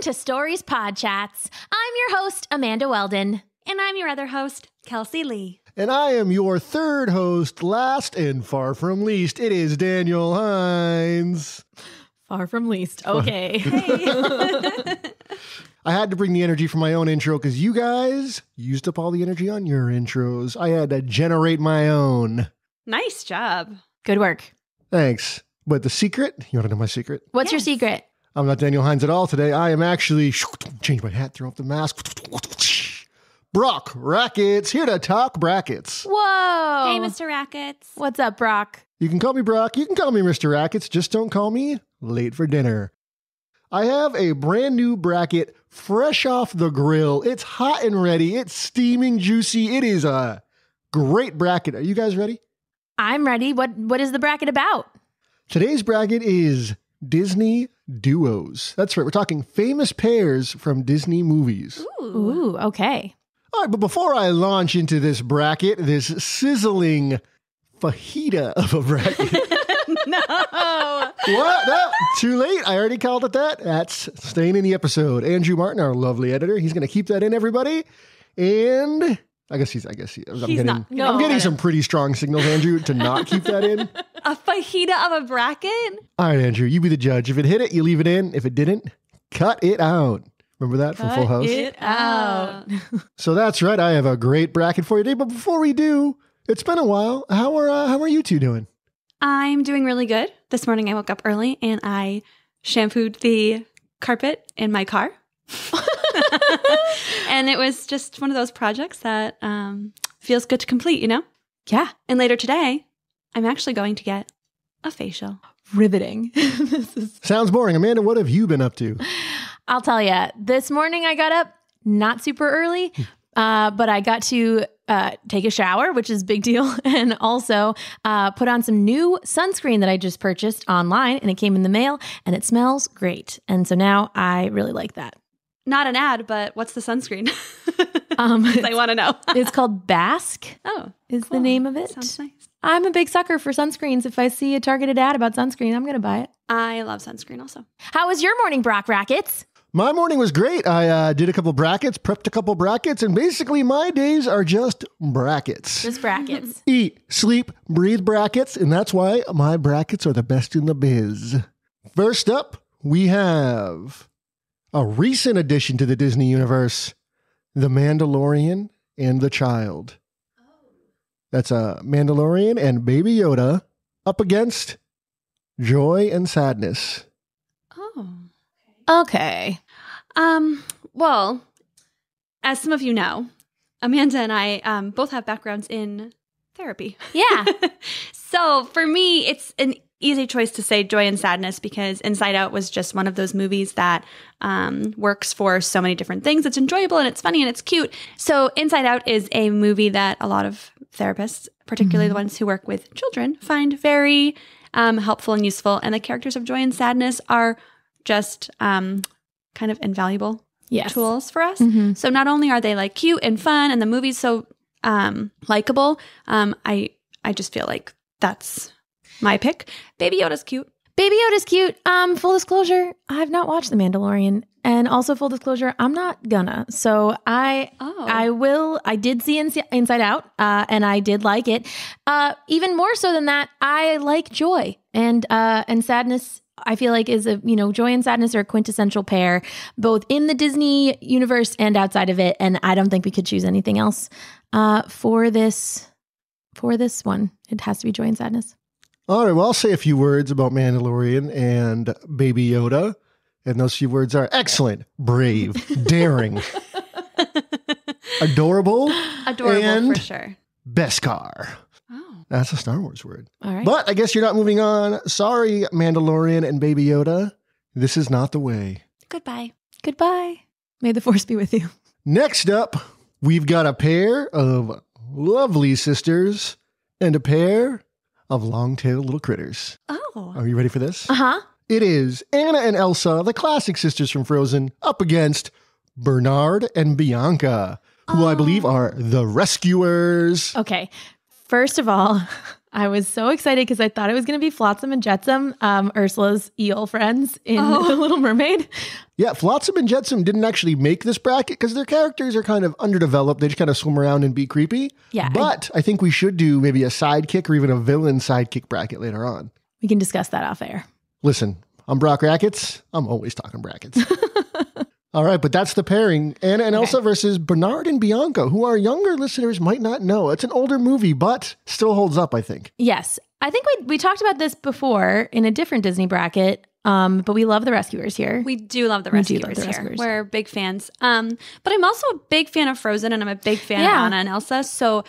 to Stories Podchats. I'm your host, Amanda Weldin. And I'm your other host, Kelsie Lee. And I am your third host, last and far from least. It is Daniel Hinds. Far from least. Okay. Hey. I had to bring the energy from my own intro because you guys used up all the energy on your intros. I had to generate my own. Nice job. Good work. Thanks. But the secret, you want to know my secret? What's your secret? I'm not Daniel Hinds at all today. I am actually, change my hat, throw up the mask. Brock Rackets, here to talk brackets. Whoa. Hey, Mr. Rackets. What's up, Brock? You can call me Brock. You can call me Mr. Rackets. Just don't call me late for dinner. I have a brand new bracket fresh off the grill. It's hot and ready. It's steaming juicy. It is a great bracket. Are you guys ready? I'm ready. What is the bracket about? Today's bracket is Disney duos. That's right. We're talking famous pairs from Disney movies. Ooh, okay. All right, but before I launch into this bracket, this sizzling fajita of a bracket. No. What? No, too late. I already called it that. That's staying in the episode. Andrew Martin, our lovely editor, he's going to keep that in, everybody. And I'm getting some pretty strong signals, Andrew, to not keep that in. A fajita of a bracket? All right, Andrew, you be the judge. If it hit it, you leave it in. If it didn't, cut it out. Remember that from Full House? Cut it out. So that's right. I have a great bracket for you today. But before we do, it's been a while. How are you two doing? I'm doing really good. This morning I woke up early and I shampooed the carpet in my car. And it was just one of those projects that feels good to complete, you know? Yeah. And later today, I'm actually going to get a facial. Riveting. Sounds boring. Amanda, what have you been up to? I'll tell you, this morning I got up not super early, but I got to take a shower, which is a big deal, and also put on some new sunscreen that I just purchased online, and it came in the mail, and it smells great. And so now I really like that. Not an ad, but what's the sunscreen? I want to know. It's called Bask. Oh, is cool. the name of it. Sounds nice. I'm a big sucker for sunscreens. If I see a targeted ad about sunscreen, I'm going to buy it. I love sunscreen also. How was your morning, Brock Rackets? My morning was great. I did a couple brackets, prepped a couple brackets, and basically my days are just brackets. Just brackets. Eat, sleep, breathe brackets, and that's why my brackets are the best in the biz. First up, we have a recent addition to the Disney universe, The Mandalorian and the Child. That's a Mandalorian and Baby Yoda up against Joy and Sadness. Oh. Okay. Well, as some of you know, Amanda and I both have backgrounds in therapy. Yeah. So for me, it's an easy choice to say Joy and Sadness because Inside Out was just one of those movies that works for so many different things. It's enjoyable and it's funny and it's cute. So Inside Out is a movie that a lot of therapists, particularly the ones who work with children, find very helpful and useful. And the characters of Joy and Sadness are just kind of invaluable tools for us. Mm-hmm. So not only are they like cute and fun and the movie's so likable, I just feel like that's my pick. Baby Yoda's cute. Baby Yoda's cute. Full disclosure, I have not watched The Mandalorian. And also full disclosure, I'm not gonna. So I will. I did see Inside Out and I did like it. Even more so than that, I like Joy and Sadness. I feel like is Joy and Sadness are a quintessential pair, both in the Disney universe and outside of it. And I don't think we could choose anything else for this one. It has to be Joy and Sadness. All right, well, I'll say a few words about Mandalorian and Baby Yoda. And those few words are excellent, brave, daring, adorable, and for sure. Beskar. Oh. That's a Star Wars word. All right. But I guess you're not moving on. Sorry, Mandalorian and Baby Yoda. This is not the way. Goodbye. Goodbye. May the Force be with you. Next up, we've got a pair of lovely sisters and a pair of long-tailed little critters. Oh. Are you ready for this? Uh-huh. It is Anna and Elsa, the classic sisters from Frozen, up against Bernard and Bianca, who I believe are the rescuers. Okay. First of all, I was so excited because I thought it was going to be Flotsam and Jetsam, Ursula's eel friends in The Little Mermaid. Yeah, Flotsam and Jetsam didn't actually make this bracket because their characters are kind of underdeveloped. They just kind of swim around and be creepy. Yeah. But I think we should do maybe a sidekick or even a villain sidekick bracket later on. We can discuss that off air. Listen, I'm Brock Rackets. I'm always talking brackets. All right, but that's the pairing. Anna and Elsa versus Bernard and Bianca, who our younger listeners might not know. It's an older movie, but still holds up, I think. Yes. I think we talked about this before in a different Disney bracket, but we love The Rescuers here. We do love The Rescuers here. We're big fans. But I'm also a big fan of Frozen, and I'm a big fan of Anna and Elsa. So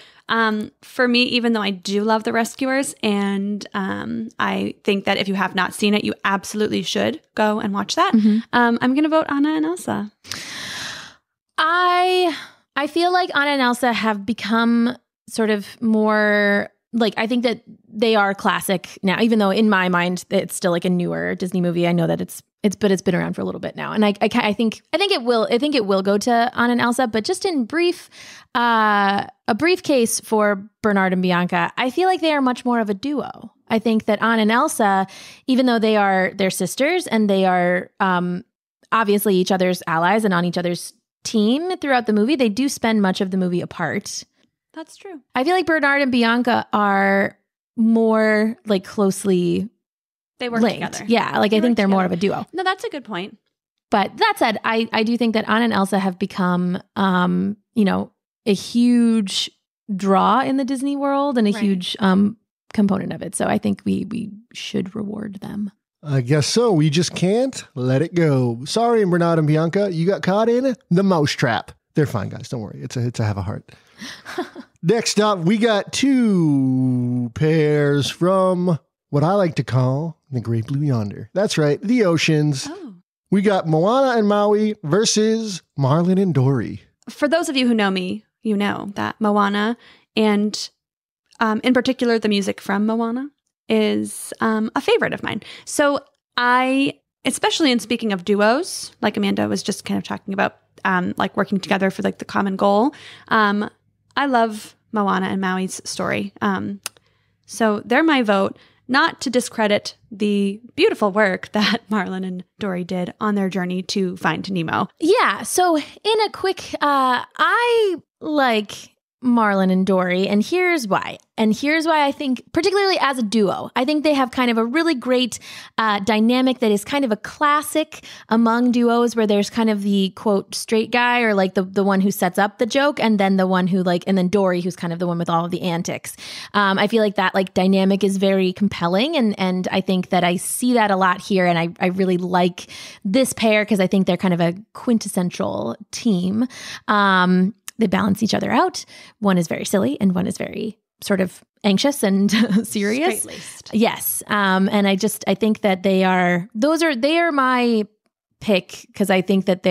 for me, even though I do love The Rescuers, and I think that if you have not seen it, you absolutely should go and watch that. I'm going to vote Anna and Elsa. I feel like Anna and Elsa have become sort of more... Like, I think that they are classic now, even though in my mind it's still like a newer Disney movie. I know that it's been around for a little bit now, and I think it will go to Anna and Elsa. But just in a brief case for Bernard and Bianca, I feel like they are much more of a duo. I think that Anna and Elsa, even though they're sisters and they are obviously each other's allies and on each other's team throughout the movie, they do spend much of the movie apart. That's true. I feel like Bernard and Bianca are more like closely they work linked. Together. Yeah, like I think they're more of a duo. No, that's a good point. But that said, I do think that Anna and Elsa have become, a huge draw in the Disney world and a huge component of it. So I think we should reward them. I guess so. We just can't let it go. Sorry, Bernard and Bianca, you got caught in the mousetrap. They're fine, guys. Don't worry. It's a have a heart. Next up, we got two pairs from what I like to call the Great Blue Yonder. That's right, the oceans. Oh. We got Moana and Maui versus Marlin and Dory. For those of you who know me, you know that Moana and in particular the music from Moana is a favorite of mine. So especially in speaking of duos, like Amanda was just kind of talking about, like working together for like the common goal. I love Moana and Maui's story. So they're my vote, not to discredit the beautiful work that Marlin and Dory did on their journey to find Nemo. Yeah. So in a quick, I like Marlin and Dory, and here's why. And here's why I think, particularly as a duo, I think they have kind of a really great dynamic that is kind of a classic among duos, where there's kind of the quote straight guy, or like the one who sets up the joke, and then the one who and then Dory, who's kind of the one with all of the antics. I feel like that like dynamic is very compelling, and I think that I see that a lot here, and I really like this pair because I think they're kind of a quintessential team. They balance each other out. One is very silly and one is very sort of anxious and serious. Straight-laced. Yes. And I think that they are my pick because I think that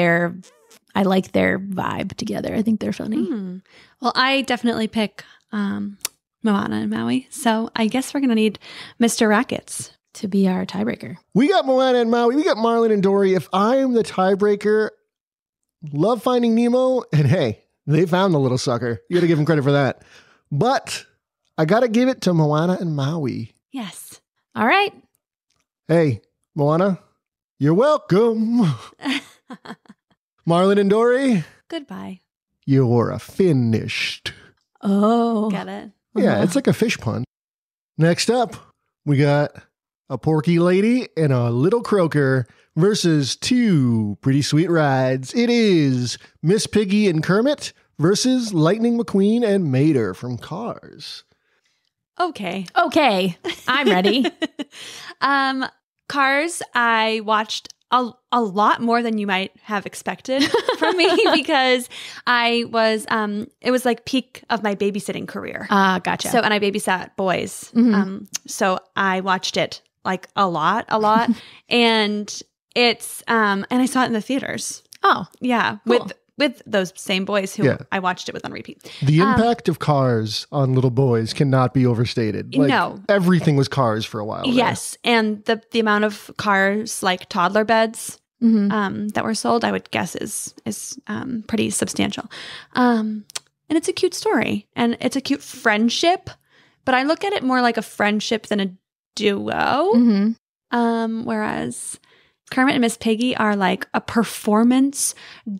I like their vibe together. I think they're funny. Well, I definitely pick Moana and Maui. So I guess we're going to need Mr. Rackets to be our tiebreaker. We got Moana and Maui. We got Marlin and Dory. If I'm the tiebreaker, love Finding Nemo. And hey, they found the little sucker. You got to give them credit for that. But I got to give it to Moana and Maui. Yes. All right. Hey, Moana, you're welcome. Marlin and Dory. Goodbye. You're finished. Oh. Get it? Yeah, it's like a fish pun. Next up, we got a Porky Lady and a Little Croaker versus two pretty sweet rides. It is Miss Piggy and Kermit versus Lightning McQueen and Mater from Cars. Okay. I'm ready. Cars, I watched a lot more than you might have expected from me because I was, it was like peak of my babysitting career. Gotcha. So, and I babysat boys. So I watched it like a lot. And it's, and I saw it in the theaters. Oh. Yeah. Cool. With those same boys who I watched it with on repeat. The impact of Cars on little boys cannot be overstated. Like, no. Everything was Cars for a while. Yes. Right? And the amount of Cars, like toddler beds that were sold, I would guess is pretty substantial. And it's a cute story. And it's a cute friendship but I look at it more like a friendship than a duo. Whereas Kermit and Miss Piggy are like a performance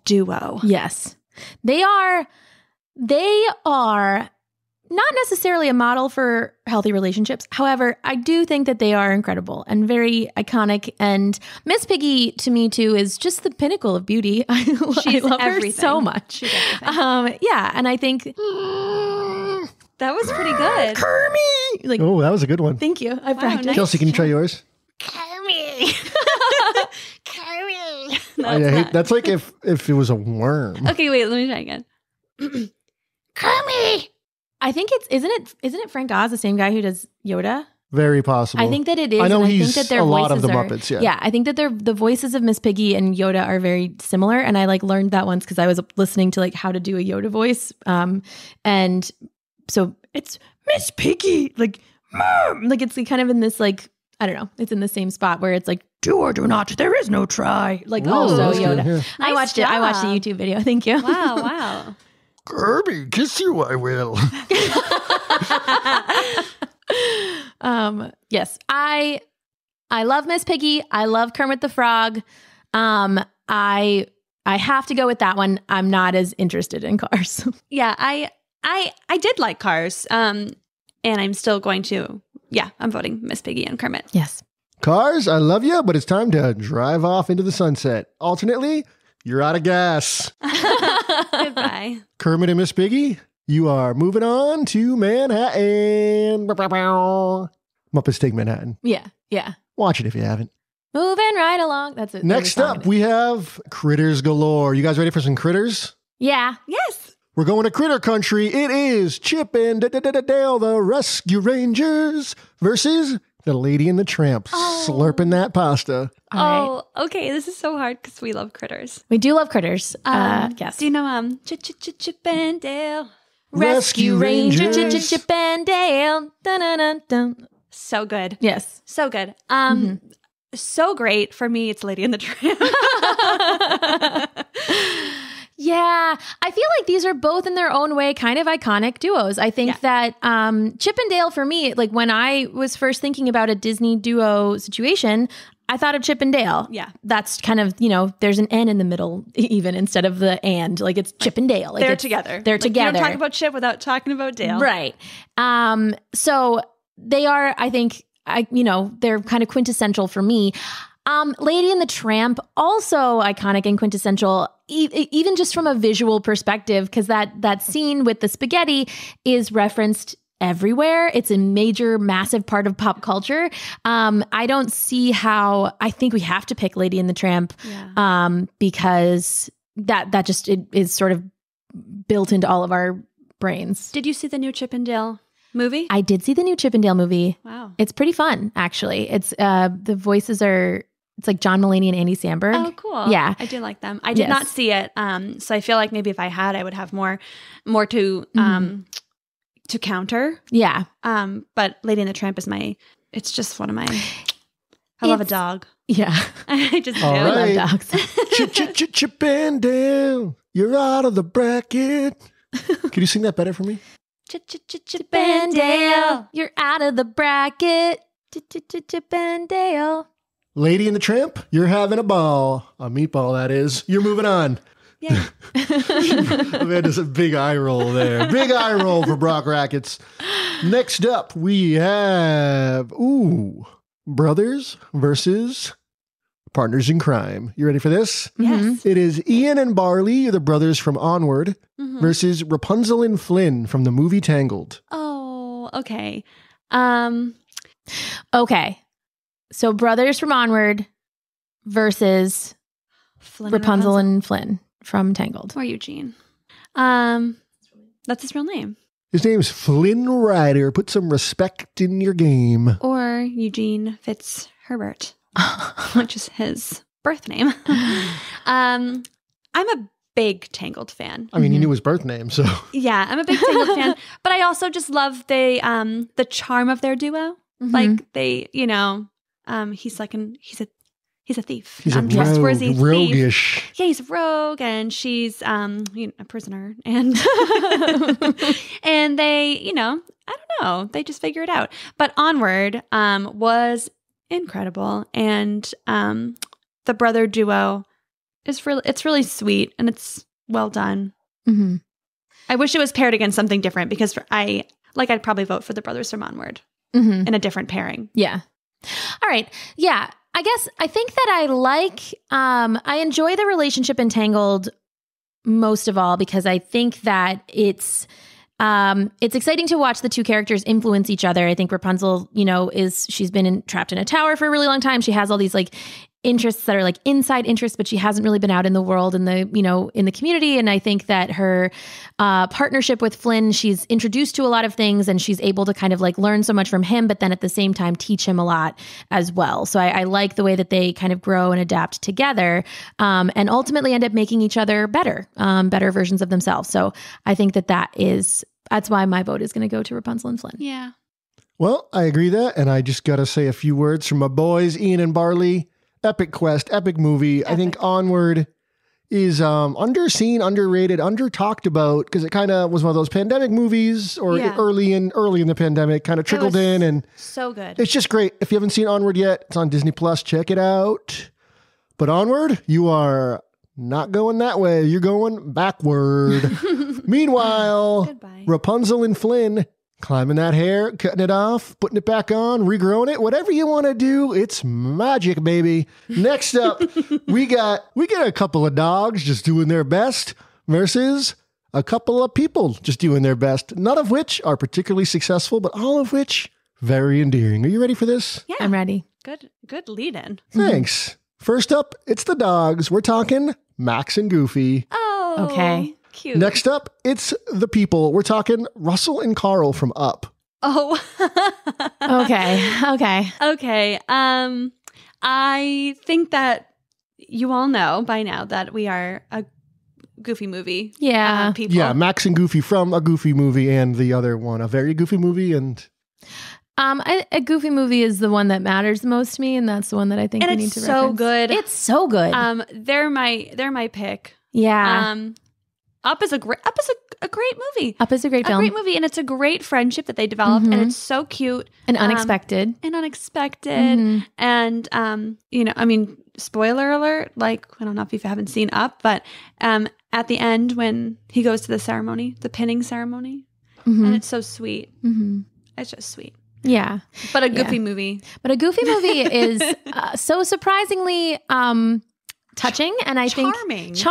duo. Yes. They are not necessarily a model for healthy relationships. However, I do think that they are incredible and very iconic. And Miss Piggy, to me, too, is just the pinnacle of beauty. I love her so much. She's everything. Yeah, and I think that was pretty good. Kermit! Like, Oh, that was a good one. Thank you. I practiced. nice. Kelsie, can you try yours? Kermit. Kermit. That's like if it was a worm. Okay, wait, let me try again. Kermit. I think isn't it Frank Oz, the same guy who does Yoda? Very possible. I think that it is. I know and he's I think that their a lot of the voices Muppets. Yeah, I think that the voices of Miss Piggy and Yoda are very similar, and I like learned that once because I was listening to like how to do a Yoda voice, and so it's Miss Piggy, like Mom, like it's kind of in this like I don't know, it's in the same spot where it's like do or do not, there is no try, like also that's good, Yoda. yeah. I watched it. I watched a YouTube video. Thank you. Wow. Kirby, kiss you, I will. Yes, I love Miss Piggy. I love Kermit the Frog. I have to go with that one. I'm not as interested in Cars. Yeah, I did like Cars. And I'm still going to. Yeah, I'm voting Miss Piggy and Kermit. Yes. Cars, I love you, but it's time to drive off into the sunset. Alternately, you're out of gas. Goodbye. Kermit and Miss Piggy, you are moving on to Manhattan. Muppets Take Manhattan. Yeah. Watch it if you haven't. Moving right along. That's it. Next up, we have Critters Galore. You guys ready for some critters? Yeah. Yes. We're going to Critter Country. It is Chip and Dale, the Rescue Rangers, versus the Lady and the Tramp, slurping that pasta. Oh, okay. This is so hard because we love critters. We do love critters. Yes. Do you know Chip and Dale? Rescue Rangers. Chip and Dale. Dun-dun-dun-dun. So good. Yes. So good. So great. For me, it's Lady and the Tramp. Yeah, I feel like these are both in their own way kind of iconic duos. I think that Chip and Dale for me, like when I was first thinking about a Disney duo situation, I thought of Chip and Dale. Yeah. That's kind of, there's an N in the middle even instead of the and. Like it's Chip and Dale. Like they're together. They're together. You don't talk about Chip without talking about Dale. Right. So they are, I think, they're kind of quintessential for me. Lady and the Tramp, also iconic and quintessential, even just from a visual perspective, because that scene with the spaghetti is referenced everywhere. It's a major, massive part of pop culture. I don't see how, I think we have to pick Lady and the Tramp because that just is sort of built into all of our brains. Did you see the new Chip and Dale movie? I did see the new Chip and Dale movie. Wow. It's pretty fun, actually. It's the voices are, it's like John Mulaney and Andy Samberg. Oh, cool. Yeah. I do like them. I did not see it. So I feel like maybe if I had, I would have more to counter. Yeah. But Lady and the Tramp is it's just one of my, I love a dog. Yeah. I just do. All right. I love dogs. Chip and Dale, you're out of the bracket. Could you sing that better for me? Chip and Dale, you're out of the bracket. Chip and Dale. Lady and the Tramp, you're having a ball. A meatball, that is. You're moving on. Yeah. Man, there's a big eye roll there. Big eye roll for Brock Rackets. Next up, we have, Brothers versus Partners in Crime. You ready for this? Yes. It is Ian and Barley, the brothers from Onward, versus Rapunzel and Flynn from the movie Tangled. Oh, okay. Okay. So Brothers from Onward versus Rapunzel and Flynn from Tangled. Or Eugene. That's his real name. His name's Flynn Rider. Put some respect in your game. Or Eugene Fitzherbert, which is his birth name. I'm a big Tangled fan. I mean, you knew his birth name, so. Yeah, I'm a big Tangled fan. But I also just love the charm of their duo. Like they, he's He's a thief. He's a roguish. Thief. Yeah, he's a rogue, and she's a prisoner. And and they, I don't know, they just figure it out. But Onward was incredible, and the brother duo is really sweet, and it's well done. Mm-hmm. I wish it was paired against something different, because I'd probably vote for the brothers from Onward in a different pairing. Yeah. All right. Yeah. I think that I enjoy the relationship Entangled most of all, because I think that it's exciting to watch the two characters influence each other. I think Rapunzel, she's been trapped in a tower for a really long time. She has all these interests that are inside interests, but she hasn't really been out in the world in the community. And I think that her partnership with Flynn, she's introduced to a lot of things, and she's able to kind of learn so much from him, but then at the same time teach him a lot as well. So I like the way that they kind of grow and adapt together, and ultimately end up making each other better versions of themselves. So I think that's why my vote is going to go to Rapunzel and Flynn. Yeah. Well, I agree that, and I just got to say a few words from my boys, Ian and Barley. Epic quest, epic movie. Epic. I think Onward is underseen, underrated, under-talked about, because it kind of was one of those pandemic movies, or early in the pandemic, kind of trickled in, and so good. It's just great. If you haven't seen Onward yet, it's on Disney Plus. Check it out. But Onward, you are not going that way. You're going backward. Meanwhile, goodbye. Rapunzel and Flynn climbing that hair, cutting it off, putting it back on, regrowing it, whatever you want to do. It's magic, baby. Next up, we got a couple of dogs just doing their best versus a couple of people just doing their best, none of which are particularly successful, but all of which very endearing. Are you ready for this? Yeah, I'm ready. Good lead in. Thanks. First up, it's the dogs. We're talking Max and Goofy. Oh, okay. Cute. Next up, it's the people. We're talking Russell and Carl from Up. Oh. Okay. I think that you all know by now that we are a Goofy movie. Yeah. People. Yeah, Max and Goofy from a Goofy movie, and the other one, a very Goofy movie, and a Goofy movie is the one that matters the most to me, and that's the one that I think we need to reference. So good. It's so good. They're my pick. Yeah. Up is a great movie. Up is a great film. A great movie, and it's a great friendship that they develop, and it's so cute and unexpected. And spoiler alert, I don't know if you haven't seen Up, but at the end when he goes to the ceremony, the pinning ceremony, and it's so sweet. It's just sweet. Yeah. But a Goofy movie. But a Goofy movie is so surprisingly touching, and I charming. think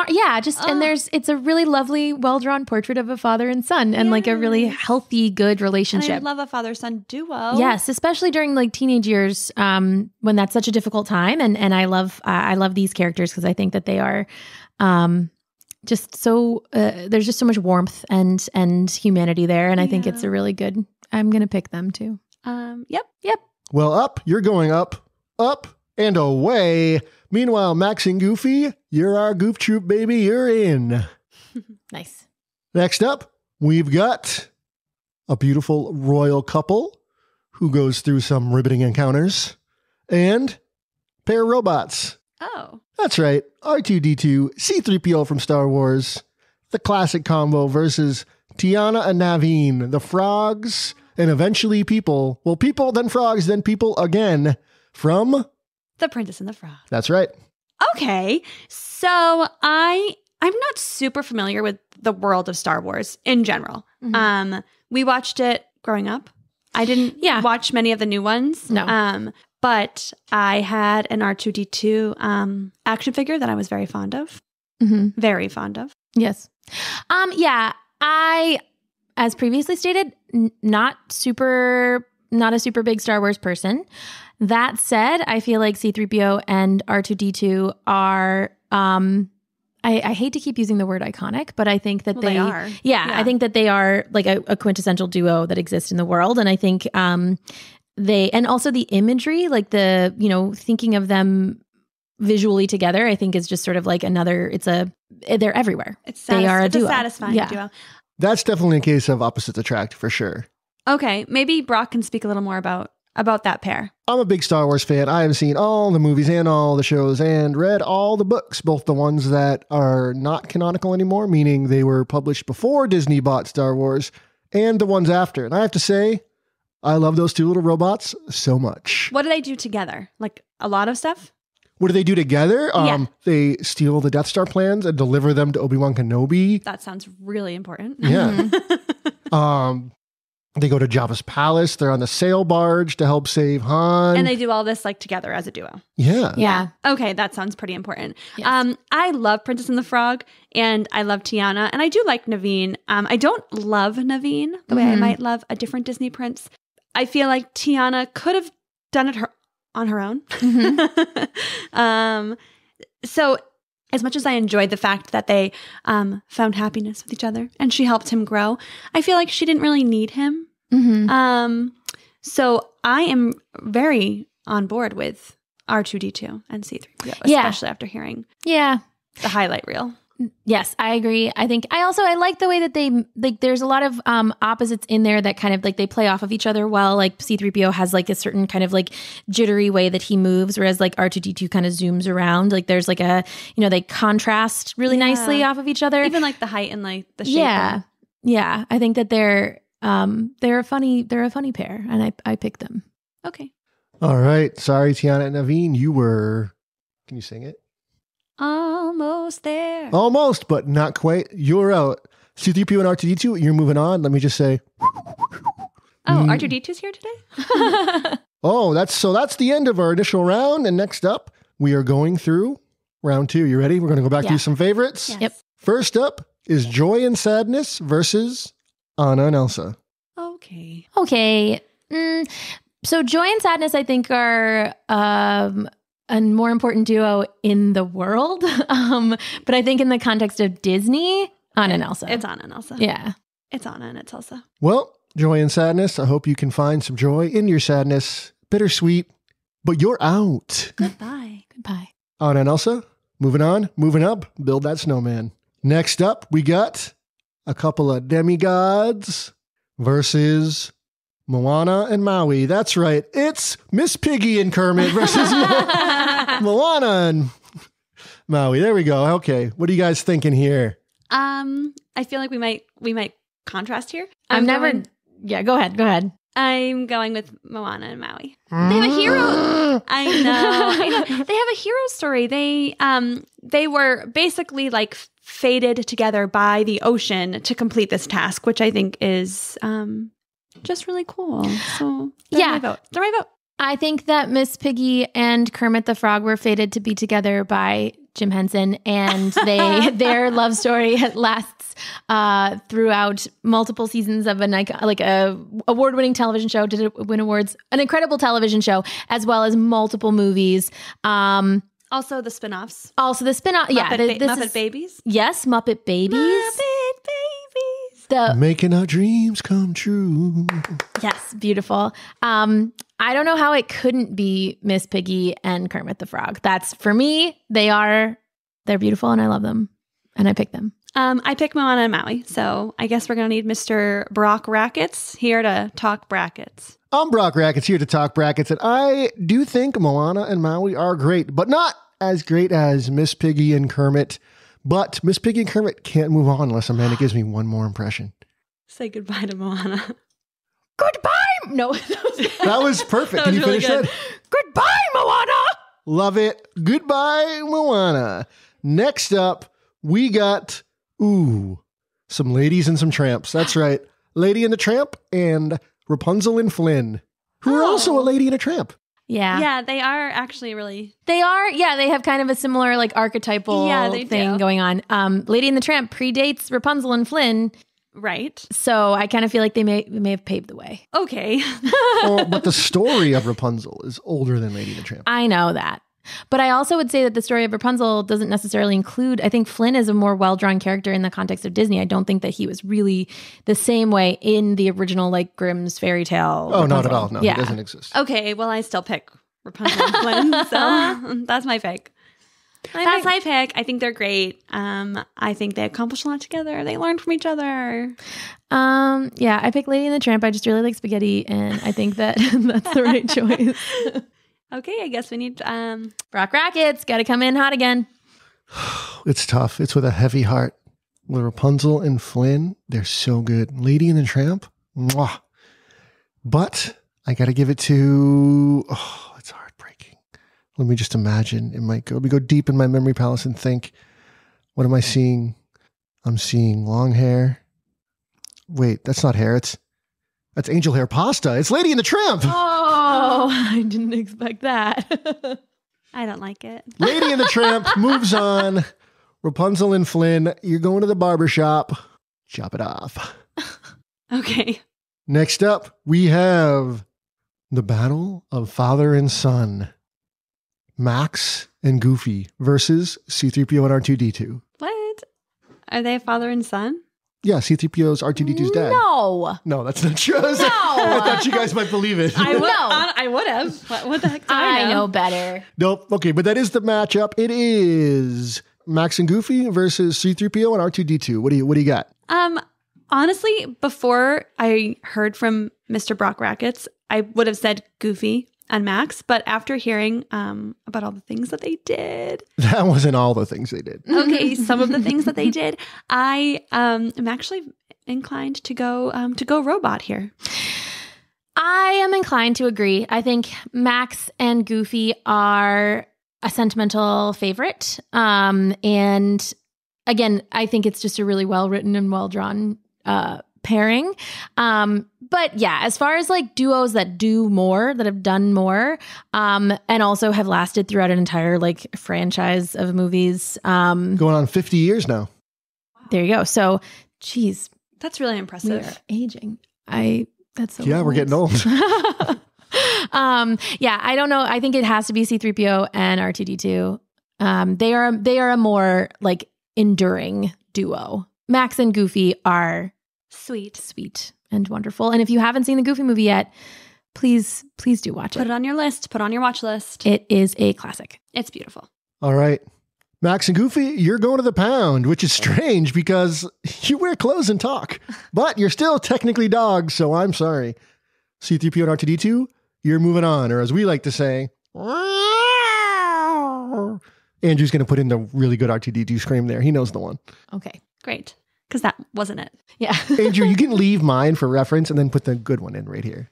and it's a really lovely, well-drawn portrait of a father and son, and a really healthy, good relationship. And I love a father-son duo. Yes, especially during teenage years, when that's such a difficult time, and I love these characters because I think that they are just so there's just so much warmth and humanity there, and I think it's a really good. I'm gonna pick them too. Yep. Well, Up, you're going up, and away. Meanwhile, Max and Goofy, you're our Goof Troop, baby. You're in. Nice. Next up, we've got a beautiful royal couple who goes through some riveting encounters, and pair of robots. Oh. That's right. R2-D2, C-3PO from Star Wars, the classic combo versus Tiana and Naveen, the frogs, and eventually people. Well, people, then frogs, then people again from The Princess and the Frog. That's right. Okay. So I'm not super familiar with the world of Star Wars in general. We watched it growing up. I didn't watch many of the new ones. No. But I had an R2-D2 action figure that I was very fond of. Very fond of. Yes. I, as previously stated, not a super big Star Wars person. That said, I feel like C-3PO and R2-D2 are, I hate to keep using the word iconic, but I think that they are. Yeah, I think that they are a quintessential duo that exists in the world. And I think and also the imagery, thinking of them visually together, I think is just sort of they're everywhere. They are a duo. It's a satisfying duo. That's definitely a case of opposites attract for sure. Okay, maybe Brock can speak a little more about about that pair? I'm a big Star Wars fan. I have seen all the movies and all the shows and read all the books, both the ones that are not canonical anymore, meaning they were published before Disney bought Star Wars, and the ones after. And I have to say, I love those two little robots so much. What do they do together? Like a lot of stuff? What do they do together? Yeah. They steal the Death Star plans and deliver them to Obi-Wan Kenobi. That sounds really important. Yeah. They go to Jabba's palace. They're on the sail barge to help save Han. And they do all this like together as a duo. Yeah. Yeah. Okay, that sounds pretty important. Yes. I love Princess and the Frog, and I love Tiana, and I do like Naveen. I don't love Naveen the way I might love a different Disney prince. I feel like Tiana could have done it on her own. So as much as I enjoyed the fact that they found happiness with each other and she helped him grow, I feel like she didn't really need him. So I am very on board with R2-D2 and C-3PO, especially after hearing the highlight reel. Yes, I agree. I like the way that they like there's a lot of opposites in there that kind of like they play off of each other well. Like C-3PO has like a certain kind of like jittery way that he moves, whereas like R2-D2 kind of zooms around. Like there's like a, they contrast really nicely off of each other. Even like the height and like the shape. Yeah. Yeah. I think that they're a funny pair, and I picked them. Okay. All right. Sorry, Tiana and Naveen. Can you sing it? Almost there. Almost, but not quite. You're out. C-3PO and R2-D2, you're moving on. Let me just say. R2-D2's here today? That's the end of our initial round. And next up, we are going through round 2. You ready? We're going to go back through some favorites. Yes. Yep. First up is Joy and Sadness versus Anna and Elsa. Okay. So Joy and Sadness, I think, are a more important duo in the world. But I think in the context of Disney, Anna and Elsa. It's Anna and Elsa. Yeah. It's Anna and it's Elsa. Well, Joy and Sadness, I hope you can find some joy in your sadness. Bittersweet, but you're out. Goodbye. Anna and Elsa, moving on, moving up, build that snowman. Next up, we got a couple of demigods versus Moana and Maui. That's right. It's Miss Piggy and Kermit versus Moana and Maui. There we go. Okay. What are you guys thinking here? I feel like we might contrast here. Go ahead. I'm going with Moana and Maui. They have a hero. I know. They have a hero story. They were basically like fated together by the ocean to complete this task, which I think is just really cool. So they're my vote. I think that Miss Piggy and Kermit the Frog were fated to be together by Jim Henson, and their love story lasts throughout multiple seasons of a award-winning television show. Did it win awards? An incredible television show, as well as multiple movies. Also the spinoffs. Muppet Babies. Yes, Muppet Babies. Muppet Babies. Making our dreams come true. Yes, beautiful. I don't know how it couldn't be Miss Piggy and Kermit the Frog. That's, for me, they're beautiful and I love them. And I picked them. I picked Moana and Maui. So I guess we're going to need Mr. Brock Rackets here to talk brackets. I'm Brock Rackets here to talk brackets. And I do think Moana and Maui are great, but not as great as Miss Piggy and Kermit. But Miss Piggy and Kermit can't move on unless Amanda gives me one more impression. Say goodbye to Moana. Goodbye! No. That was perfect. That Can was you really finish good. that? Goodbye, Moana! Love it. Goodbye, Moana. Next up, we got, some ladies and some tramps. That's right. Lady and the Tramp and Rapunzel and Flynn, who are also a lady and a tramp. Yeah. Yeah, they are actually really... They are. Yeah, they have kind of a similar like archetypal thing going on. Lady and the Tramp predates Rapunzel and Flynn. Right. So I kind of feel like they may have paved the way. Okay. But the story of Rapunzel is older than Lady and the Tramp. I know that. But I also would say that the story of Rapunzel doesn't necessarily include, I think Flynn is a more well-drawn character in the context of Disney. I don't think that he was really the same way in the original like Grimm's fairy tale. Oh, Rapunzel. not at all. No, he doesn't exist. Okay, well, I still pick Rapunzel and Flynn, so that's my pick. That's my pick. I think they're great. I think they accomplish a lot together. They learn from each other. Yeah, I picked Lady and the Tramp. I just really like spaghetti, and I think that that's the right choice. Okay, I guess we need Rock Rackets. Got to come in hot again. It's tough. It's with a heavy heart. With Rapunzel and Flynn, they're so good. Lady and the Tramp, mwah. But I got to give it to, it's heartbreaking. Let me just imagine. Let me go deep in my memory palace and think, what am I seeing? I'm seeing long hair. Wait, that's not hair. That's angel hair pasta. It's Lady and the Tramp. Oh, I didn't expect that. I don't like it. Lady and the Tramp moves on. Rapunzel and Flynn, you're going to the barbershop. Chop it off. Okay. Next up, we have the battle of father and son. Max and Goofy versus C-3PO and R2-D2. What? Are they a father and son? Yeah, C-3PO's R2-D2's dad. No, that's not true. I thought you guys might believe it. I would have. What the heck do I know? I know better. Nope. Okay, but that is the matchup. It is Max and Goofy versus C-3PO and R2-D2. What do you got? Honestly, before I heard from Mr. Brock Rackets, I would have said Goofy and Max, but after hearing about all the things that they did. That wasn't all the things they did. Okay, some of the things that they did. I am actually inclined to go robot here. I am inclined to agree. I think Max and Goofy are a sentimental favorite. And again, I think it's just a really well-written and well-drawn pairing. But yeah, as far as like duos that do more, that have done more, and also have lasted throughout an entire like franchise of movies. Going on 50 years now. There you go. So, geez. That's really We impressive. are aging. That's so Yeah, old. we're getting old. Yeah, I don't know. I think it has to be C-3PO and R2-D2. They are a more like enduring duo. Max and Goofy are sweet and wonderful. And if you haven't seen the Goofy movie yet, please do watch it. Put it on your list. Put it on your watch list. It is a classic. It's beautiful. All right. Max and Goofy, you're going to the pound, which is strange because you wear clothes and talk, but you're still technically dogs, so I'm sorry. C-3PO and R2-D2, you're moving on, or as we like to say, Andrew's going to put in the really good R2-D2 scream there. He knows the one. Okay. Great. Because that wasn't it. Yeah. Andrew, you can leave mine for reference and then put the good one in right here.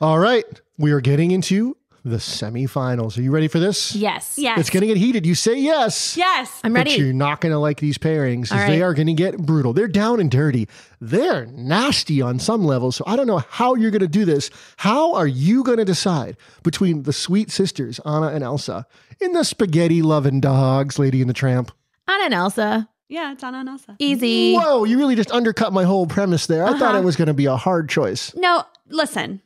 All right. We are getting into the semifinals. Are you ready for this? Yes. Yes. It's going to get heated. You say yes. Yes. I'm ready. But you're not going to like these pairings. All right. They are going to get brutal. They're down and dirty. They're nasty on some levels. So I don't know how you're going to do this. How are you going to decide between the sweet sisters, Anna and Elsa, in the spaghetti loving dogs, Lady and the Tramp? Anna and Elsa. Yeah, it's Anna and Elsa. Easy. Whoa, you really just undercut my whole premise there. I thought it was going to be a hard choice. No, listen.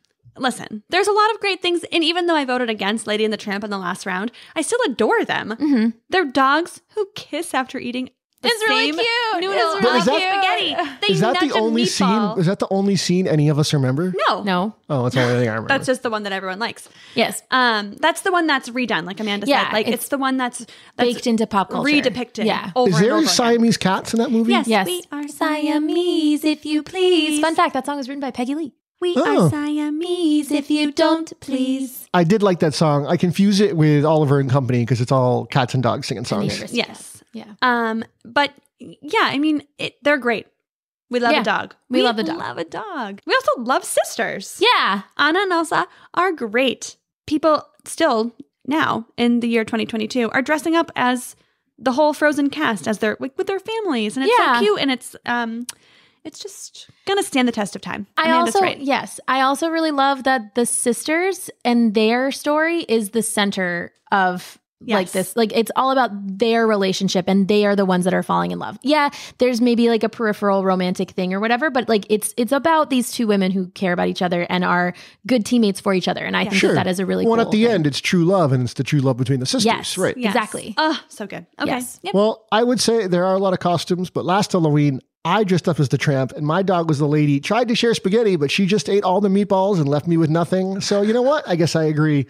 There's a lot of great things, and even though I voted against Lady and the Tramp in the last round, I still adore them. Mm-hmm. They're dogs who kiss after eating the It's really same cute. noodles It's But really is that- spaghetti. They Is that nudge the a only meatball. scene? Is that the only scene any of us remember? No. No. Oh, that's the only thing I remember. That's just the one that everyone likes. Yes. That's the one that's redone, like Amanda Yeah, said. Like it's the one that's Baked into pop culture. redepicted. Yeah. Over Is and there over again. Siamese cats in that movie? Yes. Yes. We are Siamese, if you please. Fun fact, that song was written by Peggy Lee. We Oh. are Siamese, if you don't please. I did like that song. I confuse it with Oliver and Company because it's all cats and dogs singing And the songs. Aristocats. Yes. Yeah. But yeah, I mean, they're great. We love Yeah, a dog. we love a dog. love a dog. We also love sisters. Yeah. Anna and Elsa are great. People still now in the year 2022 are dressing up as the whole Frozen cast as their with their families, and it's Yeah. so cute, and it's just gonna stand the test of time. I Amanda's also, right. yes, I also really love that the sisters and their story is the center of like Yes. this. Like it's all about their relationship and they are the ones that are falling in love. Yeah, there's maybe like a peripheral romantic thing or whatever, but like it's about these two women who care about each other and are good teammates for each other. And I think Sure. that is a really Well, cool at the thing. end, it's true love, and it's the true love between the sisters. Yes. Right. Yes. Exactly. Oh, so good. Okay. Yes. Yep. Well, I would say there are a lot of costumes, but last Halloween, I dressed up as the tramp, and my dog was the lady. Tried to share spaghetti, but she just ate all the meatballs and left me with nothing. So you know what? I guess I agree.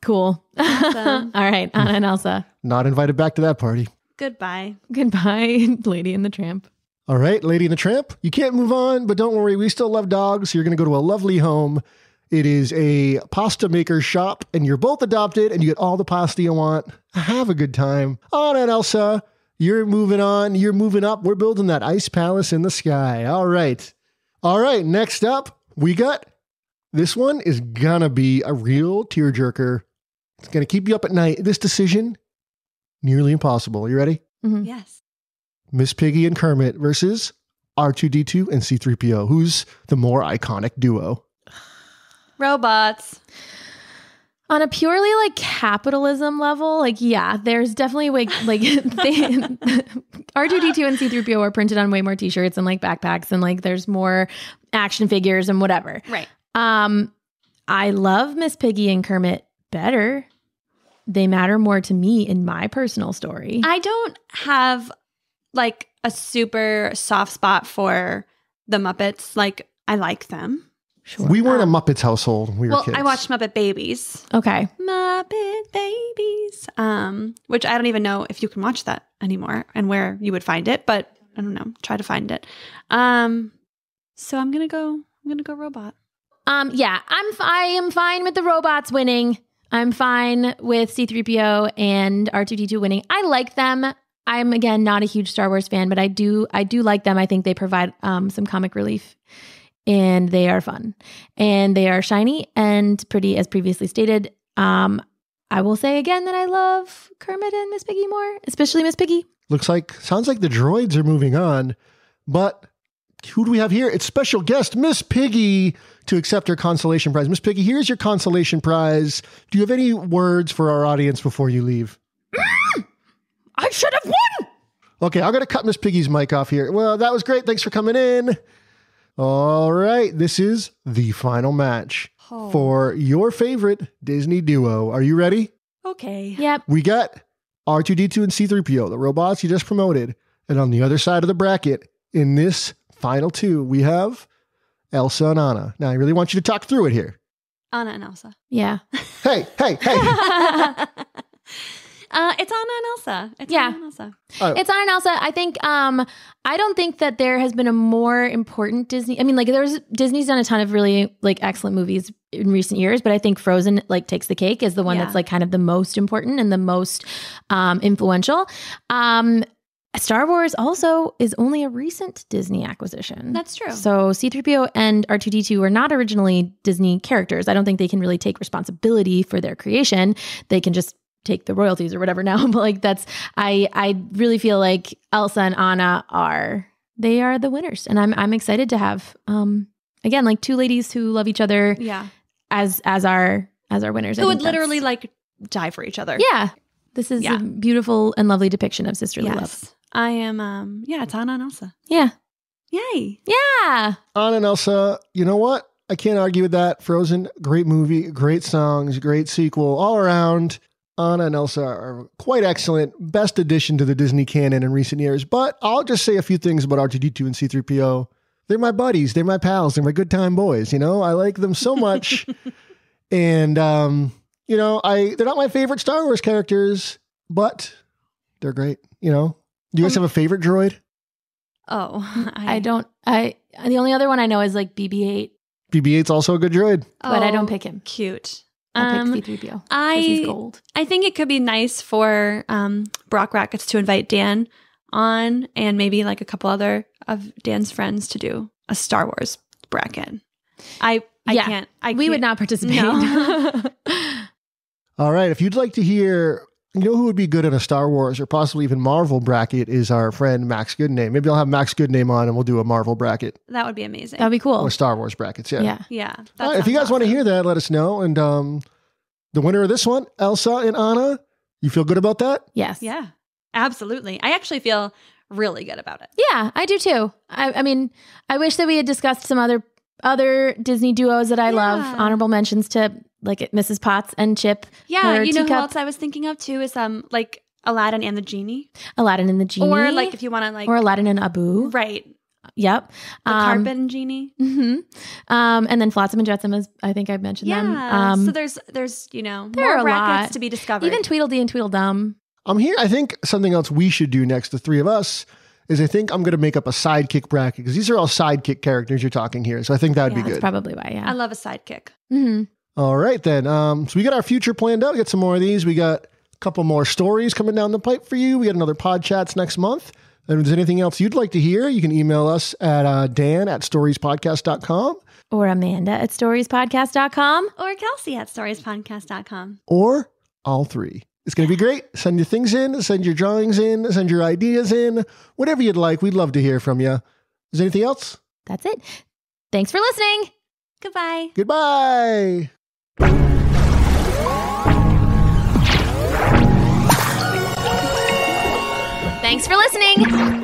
Cool. Awesome. All right, Anna and Elsa. Not invited back to that party. Goodbye. Goodbye, Lady and the Tramp. All right, Lady and the Tramp, you can't move on, but don't worry, we still love dogs. You're going to go to a lovely home. It is a pasta maker shop, and you're both adopted, and you get all the pasta you want. Have a good time. Anna and Elsa, you're moving on. You're moving up. We're building that ice palace in the sky. All right. All right, next up, we got, this one is going to be a real tearjerker. It's going to keep you up at night. This decision, nearly impossible. You ready? Mm-hmm. Yes. Miss Piggy and Kermit versus R2-D2 and C-3PO. Who's the more iconic duo? Robots. On a purely like capitalism level, like, yeah, there's definitely like R2-D2 and C-3PO are printed on way more t-shirts and like backpacks, and like there's more action figures and whatever. Right. I love Miss Piggy and Kermit better. They matter more to me in my personal story. I don't have like a super soft spot for the Muppets. Like, I like them. Sure. We weren't a Muppets household when we were kids. I watched Muppet Babies. Okay. Muppet Babies. Which I don't even know if you can watch that anymore and where you would find it, but I don't know. Try to find it. So I'm gonna go robot. Yeah, I am fine with the robots winning. I'm fine with C-3PO and R2-D2 winning. I like them. I'm, again, not a huge Star Wars fan, but I do like them. I think they provide some comic relief, and they are fun, and they are shiny and pretty, as previously stated. I will say again that I love Kermit and Miss Piggy more, especially Miss Piggy. Sounds like the droids are moving on, but who do we have here? It's special guest Miss Piggy to accept her consolation prize. Miss Piggy, here's your consolation prize. Do you have any words for our audience before you leave? I should have won! Okay, I'm going to cut Miss Piggy's mic off here. Well, that was great. Thanks for coming in. All right, this is the final match for your favorite Disney duo. Are you ready? Okay. Yep. We got R2-D2 and C-3PO, the robots you just promoted. And on the other side of the bracket, in this final two, we have Elsa and Anna. Now, I really want you to talk through it here. Anna and Elsa. Yeah. Hey. It's Anna and Elsa. It's Yeah. Anna and Elsa. It's Anna and Elsa. I think, I don't think that there has been a more important Disney. I mean, like, Disney's done a ton of really like excellent movies in recent years, but I think Frozen like takes the cake as the one that's like kind of the most important and the most influential. Star Wars also is only a recent Disney acquisition. That's true. So C-3PO and R2-D2 were not originally Disney characters. I don't think they can really take responsibility for their creation. They can just take the royalties or whatever now. But like I really feel like Elsa and Anna are the winners. And I'm excited to have again like two ladies who love each other as our winners. Who would literally like die for each other. Yeah. This is a beautiful and lovely depiction of sisterly love. I am, it's Anna and Elsa. Yeah. Yay. Yeah. Anna and Elsa, you know what? I can't argue with that. Frozen, great movie, great songs, great sequel, all around. Anna and Elsa are quite excellent. Best addition to the Disney canon in recent years. But I'll just say a few things about R2-D2 and C-3PO. They're my buddies. They're my pals. They're my good time boys. You know, I like them so much. And, you know, they're not my favorite Star Wars characters, but they're great. You know, do you guys have a favorite droid? Oh, I don't. The only other one I know is like BB-8. BB-8's also a good droid. But I don't pick him. Cute. I pick C-3PO because he's gold. I think it could be nice for Brock Rackets to invite Dan on and maybe like a couple other of Dan's friends to do a Star Wars bracket. I can't. We would not participate. No. All right. If you'd like to hear, you know who would be good in a Star Wars or possibly even Marvel bracket is our friend Max Goodname. Maybe I'll have Max Goodname on and we'll do a Marvel bracket. That would be amazing. That'd be cool. Or Star Wars brackets. Yeah. Yeah. All right, if you guys want to hear that, let us know. And the winner of this one, Elsa and Anna, you feel good about that? Yes. Yeah, absolutely. I actually feel really good about it. Yeah, I do too. I mean, I wish that we had discussed some other Disney duos that I love. Honorable mentions to like Mrs. Potts and Chip. Yeah, you know who else I was thinking of too is like Aladdin and the Genie. Aladdin and the Genie. Or like if you want to like or Aladdin and Abu. Right. Yep. The Carpet and Genie. And then Flotsam and Jetsam, as I think I've mentioned them. So there's more Rackets to be discovered. Even Tweedledee and Tweedledum. I'm here. I think something else we should do next, the three of us, is I think I'm going to make up a sidekick bracket because these are all sidekick characters you're talking here. So I think that would be good. That's probably why, I love a sidekick. All right, then. So we got our future planned out. We got some more of these. We got a couple more stories coming down the pipe for you. We got another Podchats next month. And if there's anything else you'd like to hear, you can email us at dan@storiespodcast.com. Or Amanda@storiespodcast.com. Or Kelsie@storiespodcast.com. Or all three. It's going to be great. Send your things in, send your drawings in, send your ideas in, whatever you'd like. We'd love to hear from you. Is there anything else? That's it. Thanks for listening. Goodbye. Goodbye. Thanks for listening.